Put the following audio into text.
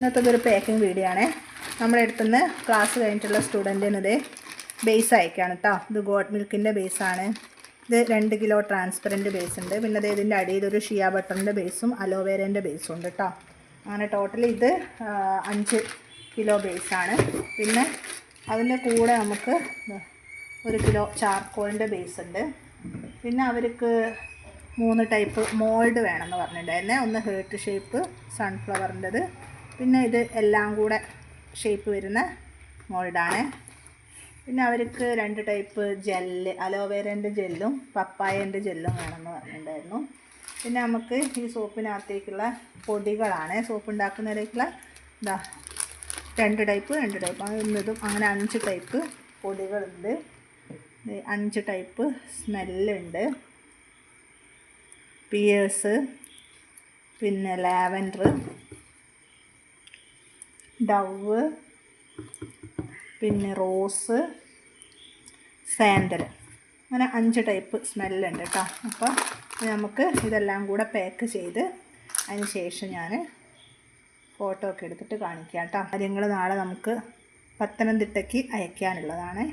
ഇന്നത്തെ packing video ആണ്. നമ്മുടെ അടുത്തുനിന്ന് ക്ലാസ് കഴിഞ്ഞിട്ടുള്ള സ്റ്റുഡൻറ്റിന് ഇത് ബേസ് അയക്കുകയാണ് കേട്ടോ. ഇത് ഗോഡ് മിൽക്കിൻ്റെ ബേസാണ്. ഇത് 2 കിലോ ട്രാൻസ്പെറൻറ്റ് ബേസ് ഉണ്ട്. പിന്നെ അത് ഇതിൻ്റെ അടിയിൽ ഒരു ഷിയ ബട്ടറിൻ്റെ ബേസും അലോവേരേൻ്റെ ബേസും ഉണ്ട് കേട്ടോ. അങ്ങനെ ടോട്ടലി ഇത് 5 കിലോ ബേസാണ്. പിന്നെ അതിൻ്റെ കൂടെ നമുക്ക് 1 കിലോ ചാർക്കോളിൻ്റെ ബേസ് ഉണ്ട്. പിന്നെ അവർക്ക് 3 ടൈപ്പ് മോൾഡ് വേണമെന്ന് പറഞ്ഞിട്ടുണ്ടായിരുന്നേ. ഒന്ന് ഹേർട്ട് ഷേപ്പ്, സൺഫ്ലവറിൻ്റെത്, പിന്നെ ഇത് എല്ലാം കൂടെ ഷേപ്പ് വരുന്ന മോൾഡാണ്. പിന്നെ അവർക്ക് 2 ടൈപ്പ് ജെല്ല്, അലോവേരേൻ്റെ ജെല്ലും പപ്പായേൻ്റെ ജെല്ലും വേണമെന്ന് പറഞ്ഞിട്ടുണ്ടായിരുന്നു. പിന്നെ നമുക്ക് ഈ സോപ്പിനകത്തേക്കുള്ള പൊടികളാണ്, സോപ്പ് ഉണ്ടാക്കുന്നതിലേക്കുള്ള 2 ടൈപ്പ് ഇന്നതും അങ്ങനെ 5 ടൈപ്പ് പൊടികളുണ്ട്. 5 ടൈപ്പ് സ്മെല്ലുണ്ട്. പിയേഴ്സ്, പിന്നെ ലാവൻഡർ, ഡവ്, പിന്നെ റോസ്, സാൻഡൽ, അങ്ങനെ 5 ടൈപ്പ് സ്മെല്ലുണ്ട് കേട്ടോ. അപ്പോൾ നമുക്ക് ഇതെല്ലാം കൂടെ പാക്ക് ചെയ്ത് അതിന് ശേഷം ഞാൻ ഫോട്ടോ ഒക്കെ എടുത്തിട്ട് കാണിക്കാം കേട്ടോ. കാര്യങ്ങൾ നാളെ നമുക്ക് പത്തനംതിട്ടയ്ക്ക് അയക്കാനുള്ളതാണ്.